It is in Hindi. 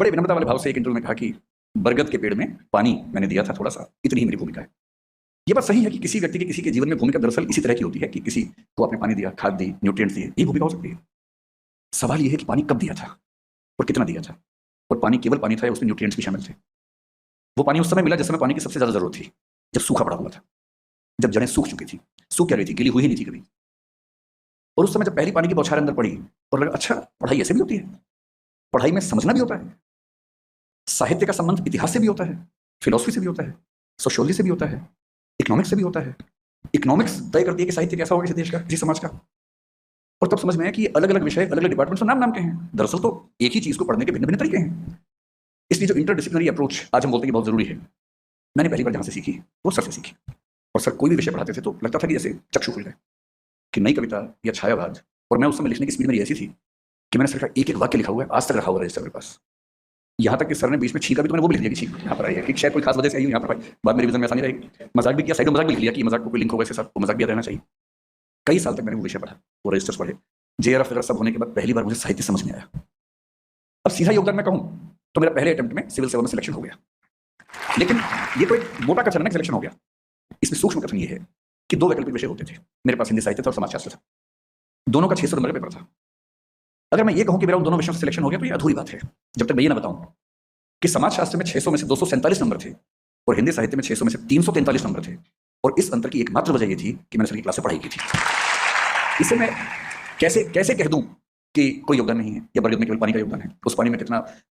बड़े विनम्रता वाले भाव से एक इंटरव्यू में कहा कि बरगद के पेड़ में पानी मैंने दिया था थोड़ा सा, इतनी ही मेरी भूमिका है। ये बात सही है कि किसी व्यक्ति की किसी के जीवन में भूमिका दरअसल इसी तरह की होती है कि किसी को आपने पानी दिया, खाद दी, न्यूट्रिएंट्स दिए, यही भूमिका हो सकती है। सवाल यह है कि पानी कब दिया था और कितना दिया था, और पानी केवल पानी था या उसमें न्यूट्रिएंट्स भी शामिल थे। वो पानी उस समय मिला जिस समय पानी की सबसे ज्यादा जरूरत थी, जब सूखा पड़ा हुआ था, जब जड़ें सूख चुकी थी, सूख क्या रही थी, गिली हुई ही नहीं थी कभी। और उस समय जब पहली पानी की बौछार अंदर पड़ी और लगा अच्छा पढ़ाई ऐसे भी होती है, पढ़ाई में समझना भी होता है, साहित्य का संबंध इतिहास से भी होता है, फिलॉसफी से भी होता है, सोशियोलॉजी से भी होता है, इकोनॉमिक्स से भी होता है। इकोनॉमिक्स तय करती है कि साहित्य कैसा होगा किसी देश का, किसी समाज का। और तब समझ में आया कि अलग अलग विषय, अलग अलग डिपार्टमेंट्स नाम नाम के हैं, दरअसल तो एक ही चीज को पढ़ने के भिन्न भिन्न तरीके हैं। इसलिए जो इंटरडिसिप्लिनरी अप्रोच आज हम बोलते हैं कि बहुत जरूरी है, मैंने पहली बार जहां से सीखी वो सर से सीखी। और सर कोई भी विषय पढ़ाते थे तो लगता था कि जैसे चक्षु खुल गए, कि नई कविता या छायावाद। और मैं उस समय लिखने की स्पीड मेरी ऐसी थी कि मैंने सर का एक एक वाक्य लिखा हुआ है, आज तक रखा हुआ है रजिस्टर मेरे पास। यहाँ तक कि सर ने बीच में छींका भी तो मैंने वो भी लिख दिया कि छींक यहाँ पर आई है, कि शायद कोई खास वजह से आई यहाँ पर बाद में रिवीजन में आसानी रहेगी। मजाक भी किया, साइड में मजाक भी लिख लिया कि मजाक को कोई लिंक होगा इसके साथ, वो मजाक भी रहना चाहिए। कई साल तक मैंने वो विषय पढ़ा, वो रजिस्टर्स पढ़े। JRF वगैरह सब होने के बाद पहली बार मुझे साहित्य समझ में आया। अब सीधा योगदान मैं कहूँ तो मेरा पहले अटेम्प्ट में सिविल सेवा में सिलेक्शन हो गया। लेकिन ये तो एक मोटा कचरा सिलेक्शन हो गया। इसमें सूक्ष्म कथन ये है कि दो वैकल्पिक विषय होते थे मेरे पास, हिंदी साहित्य था और समाजशास्त्र था। दोनों का 600 नंबर का पेपर था। अगर मैं ये कहूं कि मेरा उन दोनों विषयों से सिलेक्शन हो गया तो ये अधूरी बात है, जब तक मैं ये ना बताऊं कि समाजशास्त्र में 600 में से 247 नंबर थे और हिंदी साहित्य में 600 में से 343 नंबर थे। और इस अंतर की एकमात्र वजह ये थी कि मैंने सर की क्लास से पढ़ाई की थी। इसे मैं कैसे कैसे कह दूं कि कोई योगदान नहीं है या बरगद में केवल पानी का योगदान है, उस पानी में कितना